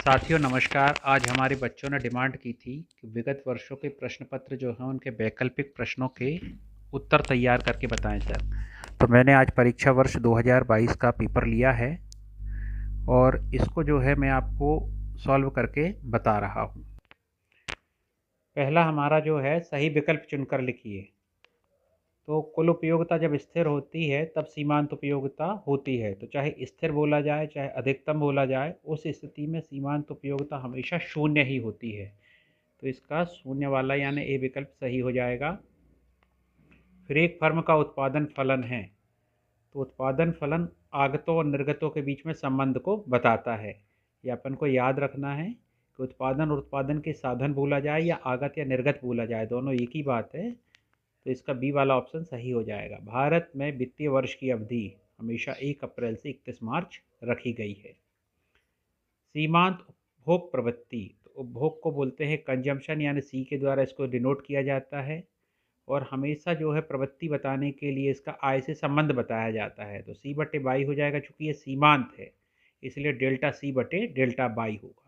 साथियों नमस्कार। आज हमारे बच्चों ने डिमांड की थी कि विगत वर्षों के प्रश्न पत्र जो हैं उनके वैकल्पिक प्रश्नों के उत्तर तैयार करके बताएं सर। तो मैंने आज परीक्षा वर्ष 2022 का पेपर लिया है और इसको जो है मैं आपको सॉल्व करके बता रहा हूँ। पहला हमारा जो है सही विकल्प चुनकर लिखिए। तो कुल उपयोगिता जब स्थिर होती है तब सीमांत उपयोगिता होती है। तो चाहे स्थिर बोला जाए चाहे अधिकतम बोला जाए, उस स्थिति में सीमांत उपयोगिता हमेशा शून्य ही होती है। तो इसका शून्य वाला यानी ए विकल्प सही हो जाएगा। फिर एक फर्म का उत्पादन फलन है, तो उत्पादन फलन आगतों और निर्गतों के बीच में संबंध को बताता है। ये अपन को याद रखना है कि उत्पादन और उत्पादन के साधन बोला जाए या आगत या निर्गत बोला जाए, दोनों एक ही बात है। तो इसका बी वाला ऑप्शन सही हो जाएगा। भारत में वित्तीय वर्ष की अवधि हमेशा 1 अप्रैल से 31 मार्च रखी गई है। सीमांत उपभोग प्रवृत्ति, तो उपभोग को बोलते हैं कंजम्पशन, यानी सी के द्वारा इसको डिनोट किया जाता है। और हमेशा जो है प्रवृत्ति बताने के लिए इसका आय से संबंध बताया जाता है। तो सी बटे बाई हो जाएगा, चूंकि ये सीमांत है इसलिए डेल्टा सी बटे डेल्टा बाई होगा।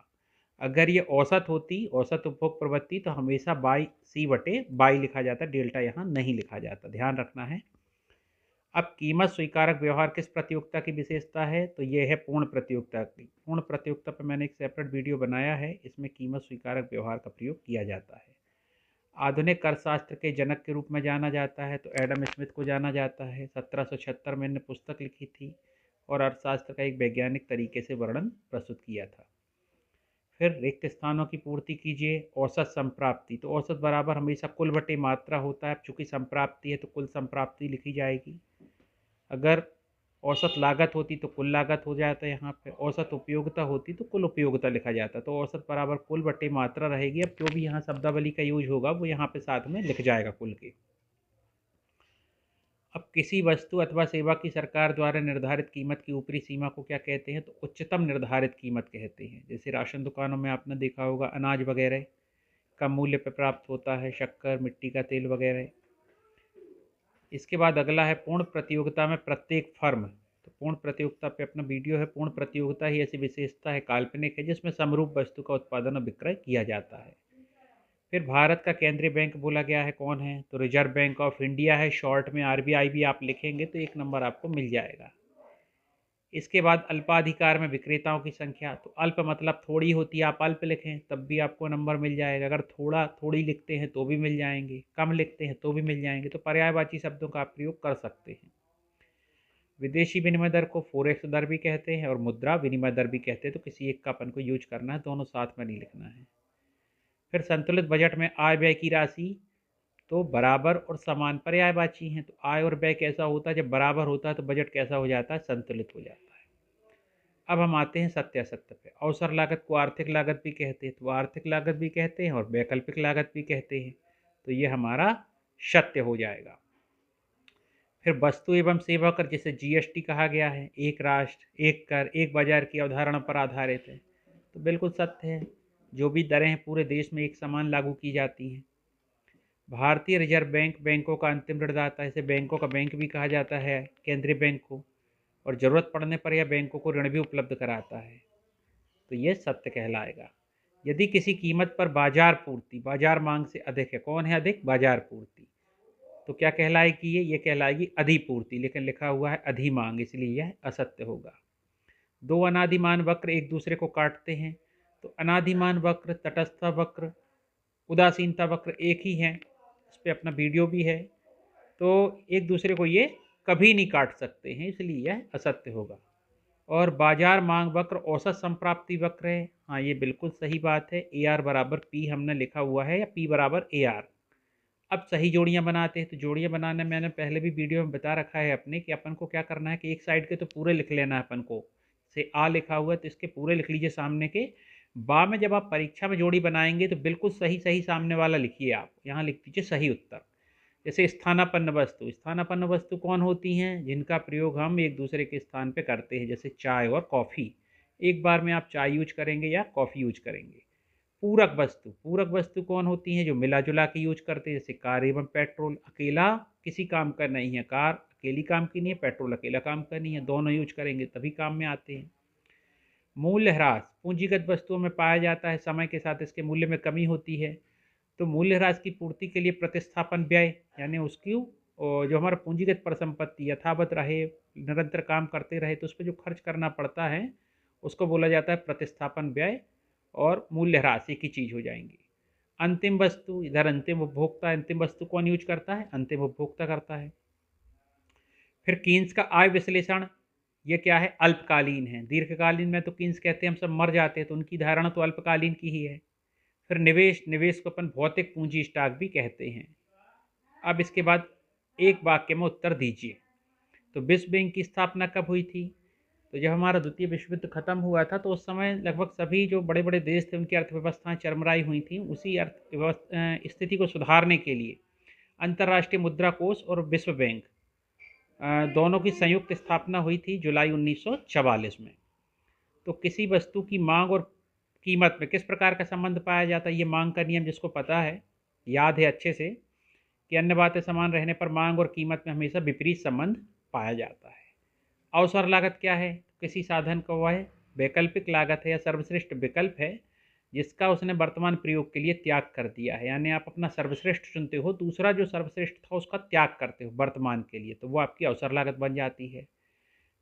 अगर ये औसत होती, औसत उपभोग प्रवृत्ति, तो हमेशा बाई सी बटे बाई लिखा जाता, डेल्टा यहाँ नहीं लिखा जाता, ध्यान रखना है। अब कीमत स्वीकारक व्यवहार किस प्रतियोगिता की विशेषता है? तो ये है पूर्ण प्रतियोगिता की। पूर्ण प्रतियोगिता पर मैंने एक सेपरेट वीडियो बनाया है, इसमें कीमत स्वीकारक व्यवहार का प्रयोग किया जाता है। आधुनिक अर्थशास्त्र के जनक के रूप में जाना जाता है तो एडम स्मिथ को जाना जाता है। 1776 में इन्होंने पुस्तक लिखी थी और अर्थशास्त्र का एक वैज्ञानिक तरीके से वर्णन प्रस्तुत किया था। फिर रिक्त स्थानों की पूर्ति कीजिए। औसत संप्राप्ति, तो औसत बराबर हमेशा कुल बटे मात्रा होता है। चूंकि संप्राप्ति है तो कुल संप्राप्ति लिखी जाएगी। अगर औसत लागत होती तो कुल लागत हो जाता है, यहाँ पे औसत उपयोगिता होती तो कुल उपयोगिता लिखा जाता। तो औसत बराबर कुल बटे मात्रा रहेगी। अब जो भी यहाँ शब्दावली का यूज होगा वो यहाँ पे साथ में लिख जाएगा कुल के। अब किसी वस्तु अथवा सेवा की सरकार द्वारा निर्धारित कीमत की ऊपरी सीमा को क्या कहते हैं? तो उच्चतम निर्धारित कीमत कहते हैं। जैसे राशन दुकानों में आपने देखा होगा अनाज वगैरह कम मूल्य पर प्राप्त होता है, शक्कर, मिट्टी का तेल वगैरह। इसके बाद अगला है पूर्ण प्रतियोगिता में प्रत्येक फर्म। तो पूर्ण प्रतियोगिता पे अपना वीडियो है। पूर्ण प्रतियोगिता ही ऐसी विशेषता है, काल्पनिक है, जिसमें समरूप वस्तु का उत्पादन और विक्रय किया जाता है। फिर भारत का केंद्रीय बैंक बोला गया है, कौन है? तो रिजर्व बैंक ऑफ इंडिया है, शॉर्ट में आरबीआई भी आप लिखेंगे तो 1 नंबर आपको मिल जाएगा। इसके बाद अल्पाधिकार में विक्रेताओं की संख्या, तो अल्प मतलब थोड़ी होती है, आप अल्प लिखें तब भी आपको नंबर मिल जाएगा। अगर थोड़ा थोड़ी लिखते हैं तो भी मिल जाएंगे, कम लिखते हैं तो भी मिल जाएंगे। तो पर्यायवाची शब्दों का आप प्रयोग कर सकते हैं। विदेशी विनिमय दर को फॉरेक्स दर भी कहते हैं और मुद्रा विनिमय दर भी कहते हैं। तो किसी एक का अपन को यूज करना है, दोनों साथ में नहीं लिखना है। फिर संतुलित बजट में आय व्यय की राशि तो बराबर और समान पर्यायवाची हैं। तो आय और व्यय कैसा होता है? जब बराबर होता है तो बजट कैसा हो जाता है? संतुलित हो जाता है। अब हम आते हैं सत्य असत्य पे। अवसर लागत को आर्थिक लागत भी कहते हैं, तो आर्थिक लागत भी कहते हैं और वैकल्पिक लागत भी कहते हैं। तो ये हमारा सत्य हो जाएगा। फिर वस्तु एवं सेवा कर, जिसे जीएसटी कहा गया है, एक राष्ट्र एक कर एक बाजार की अवधारणा पर आधारित है। तो बिल्कुल सत्य है। जो भी दरें हैं पूरे देश में एक समान लागू की जाती हैं। भारतीय रिजर्व बैंक बैंकों का अंतिम ऋणदाता है। इसे बैंकों का बैंक भी कहा जाता है, केंद्रीय बैंक को। और ज़रूरत पड़ने पर यह बैंकों को ऋण भी उपलब्ध कराता है। तो ये सत्य कहलाएगा। यदि किसी कीमत पर बाजार पूर्ति बाजार मांग से अधिक है, कौन है अधिक? बाजार पूर्ति। तो क्या कहलाएगी? ये कहलाएगी अधिपूर्ति, लेकिन लिखा हुआ है अधिमांग, इसलिए यह असत्य होगा। दो अनादिमान वक्र एक दूसरे को काटते हैं। तो अनादिमान वक्र, तटस्थ वक्र, उदासीनता वक्र एक ही है। इस पर अपना वीडियो भी है। तो एक दूसरे को ये कभी नहीं काट सकते हैं, इसलिए यह असत्य होगा। और बाजार मांग वक्र औसत संप्राप्ति वक्र है। हाँ, ये बिल्कुल सही बात है। ए आर बराबर पी हमने लिखा हुआ है, या पी बराबर ए आर। अब सही जोड़ियां बनाते हैं। तो जोड़ियां बनाने मैंने पहले भी वीडियो में बता रखा है अपने कि अपन को क्या करना है कि एक साइड के तो पूरे लिख लेना है अपन को। से आ लिखा हुआ है तो इसके पूरे लिख लीजिए सामने के। बा में जब आप परीक्षा में जोड़ी बनाएंगे तो बिल्कुल सही सही सामने वाला लिखिए। आप यहाँ लिख दीजिए सही उत्तर। जैसे स्थानापन्न वस्तु, स्थानापन्न वस्तु कौन होती हैं? जिनका प्रयोग हम एक दूसरे के स्थान पे करते हैं, जैसे चाय और कॉफ़ी। एक बार में आप चाय यूज करेंगे या कॉफ़ी यूज करेंगे। पूरक वस्तु, पूरक वस्तु कौन होती हैं? जो मिला जुला के यूज करते हैं, जैसे कार एवं पेट्रोल। अकेला किसी काम का नहीं है, कार अकेली काम की नहीं है, पेट्रोल अकेला काम का नहीं है, दोनों यूज करेंगे तभी काम में आते हैं। मूल्य ह्रास पूंजीगत वस्तुओं में पाया जाता है, समय के साथ इसके मूल्य में कमी होती है। तो मूल्य ह्रास की पूर्ति के लिए प्रतिस्थापन व्यय यानी उसकी जो हमारा पूंजीगत परिसंपत्ति यथावत रहे, निरंतर काम करते रहे, तो उस पर जो खर्च करना पड़ता है उसको बोला जाता है प्रतिस्थापन व्यय, और मूल्य ह्रास एक ही चीज़ हो जाएंगी। अंतिम वस्तु, इधर अंतिम उपभोक्ता, अंतिम वस्तु कौन यूज करता है? अंतिम उपभोक्ता करता है। फिर कीन्स का आय विश्लेषण, ये क्या है? अल्पकालीन है। दीर्घकालीन में तो कीन्स कहते हैं हम सब मर जाते हैं, तो उनकी धारणा तो अल्पकालीन की ही है। फिर निवेश, निवेश को अपन भौतिक पूंजी स्टॉक भी कहते हैं। अब इसके बाद एक वाक्य में उत्तर दीजिए। तो विश्व बैंक की स्थापना कब हुई थी? तो जब हमारा द्वितीय विश्व युद्ध खत्म हुआ था तो उस समय लगभग सभी जो बड़े बड़े देश थे उनकी अर्थव्यवस्थाएं चरमराई हुई थी। उसी स्थिति को सुधारने के लिए अंतर्राष्ट्रीय मुद्रा कोष और विश्व बैंक दोनों की संयुक्त स्थापना हुई थी जुलाई 1944 में। तो किसी वस्तु की मांग और कीमत में किस प्रकार का संबंध पाया जाता है? ये मांग का नियम जिसको पता है, याद है अच्छे से, कि अन्य बातें समान रहने पर मांग और कीमत में हमेशा विपरीत संबंध पाया जाता है। अवसर लागत क्या है? किसी साधन का वह वैकल्पिक लागत है या सर्वश्रेष्ठ विकल्प है जिसका उसने वर्तमान प्रयोग के लिए त्याग कर दिया है। यानी आप अपना सर्वश्रेष्ठ चुनते हो, दूसरा जो सर्वश्रेष्ठ था उसका त्याग करते हो वर्तमान के लिए, तो वो आपकी अवसर लागत बन जाती है।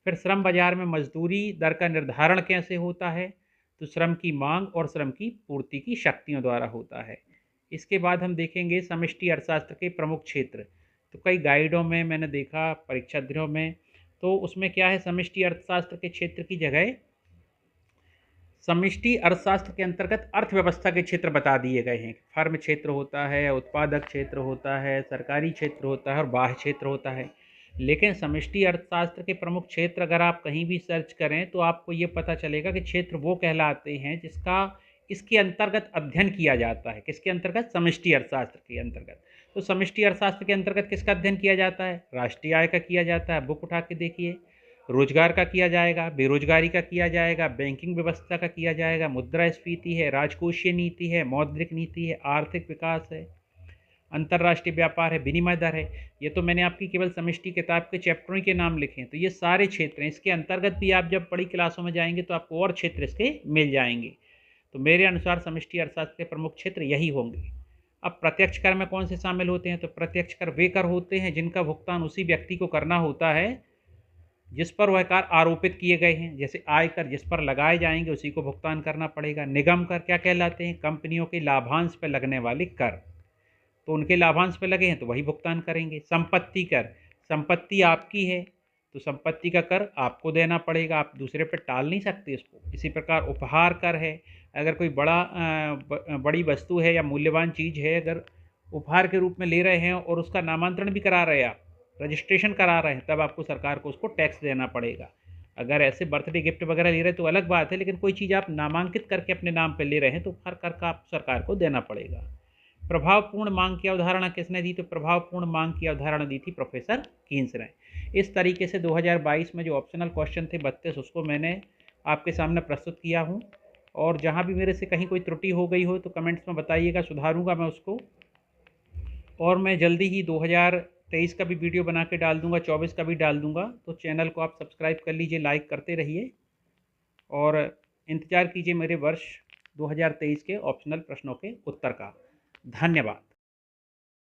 फिर श्रम बाजार में मजदूरी दर का निर्धारण कैसे होता है? तो श्रम की मांग और श्रम की पूर्ति की शक्तियों द्वारा होता है। इसके बाद हम देखेंगे समष्टि अर्थशास्त्र के प्रमुख क्षेत्र। तो कई गाइडों में मैंने देखा, परीक्षार्थियों में, तो उसमें क्या है, समष्टि अर्थशास्त्र के क्षेत्र की जगह समष्टि अर्थशास्त्र के अंतर्गत अर्थव्यवस्था के क्षेत्र बता दिए गए हैं। फर्म क्षेत्र होता है, उत्पादक क्षेत्र होता है, सरकारी क्षेत्र होता है और बाह्य क्षेत्र होता है। लेकिन समष्टि अर्थशास्त्र के प्रमुख क्षेत्र अगर आप कहीं भी सर्च करें तो आपको ये पता चलेगा कि क्षेत्र वो कहलाते हैं जिसका इसके अंतर्गत अध्ययन किया जाता है। किसके अंतर्गत? समष्टि अर्थशास्त्र के अंतर्गत। तो समष्टि अर्थशास्त्र के अंतर्गत किसका अध्ययन किया जाता है? राष्ट्रीय आय का किया जाता है, बुक उठा के देखिए। रोजगार का किया जाएगा, बेरोजगारी का किया जाएगा, बैंकिंग व्यवस्था का किया जाएगा, मुद्रास्फीति है, राजकोषीय नीति है, मौद्रिक नीति है, आर्थिक विकास है, अंतर्राष्ट्रीय व्यापार है, विनिमय दर है। ये तो मैंने आपकी केवल समष्टि किताब के चैप्टरों के नाम लिखे हैं, तो ये सारे क्षेत्र हैं। इसके अंतर्गत भी आप जब बड़ी क्लासों में जाएंगे तो आपको और क्षेत्र इसके मिल जाएंगे। तो मेरे अनुसार समष्टि अर्थशास्त्र के प्रमुख क्षेत्र यही होंगे। अब प्रत्यक्ष कर में कौन से शामिल होते हैं? तो प्रत्यक्ष कर वे कर होते हैं जिनका भुगतान उसी व्यक्ति को करना होता है जिस पर वह कर आरोपित किए गए हैं। जैसे आयकर जिस पर लगाए जाएंगे उसी को भुगतान करना पड़ेगा। निगम कर क्या कहलाते हैं? कंपनियों के लाभांश पर लगने वाले कर, तो उनके लाभांश पे लगे हैं तो वही भुगतान करेंगे। संपत्ति कर, संपत्ति आपकी है तो संपत्ति का कर आपको देना पड़ेगा, आप दूसरे पे टाल नहीं सकते इसको। इसी प्रकार उपहार कर है, अगर कोई बड़ी वस्तु है या मूल्यवान चीज़ है, अगर उपहार के रूप में ले रहे हैं और उसका नामांतरण भी करा रहे हैं, आप रजिस्ट्रेशन करा रहे हैं, तब आपको सरकार को उसको टैक्स देना पड़ेगा। अगर ऐसे बर्थडे गिफ्ट वगैरह ले रहे हैं तो अलग बात है, लेकिन कोई चीज़ आप नामांकित करके अपने नाम पर ले रहे हैं तो उपहार कर का आप सरकार को देना पड़ेगा। प्रभावपूर्ण मांग की अवधारणा किसने दी? तो प्रभावपूर्ण मांग की अवधारणा दी थी प्रोफेसर कीन्स ने। इस तरीके से 2022 में जो ऑप्शनल क्वेश्चन थे 32, उसको मैंने आपके सामने प्रस्तुत किया हूँ। और जहाँ भी मेरे से कहीं कोई त्रुटि हो गई हो तो कमेंट्स में बताइएगा, सुधारूंगा मैं उसको। और मैं जल्दी ही 2023 का भी वीडियो बना के डाल दूंगा, 24 का भी डाल दूंगा। तो चैनल को आप सब्सक्राइब कर लीजिए, लाइक करते रहिए और इंतज़ार कीजिए मेरे वर्ष 2023 के ऑप्शनल प्रश्नों के उत्तर का। धन्यवाद।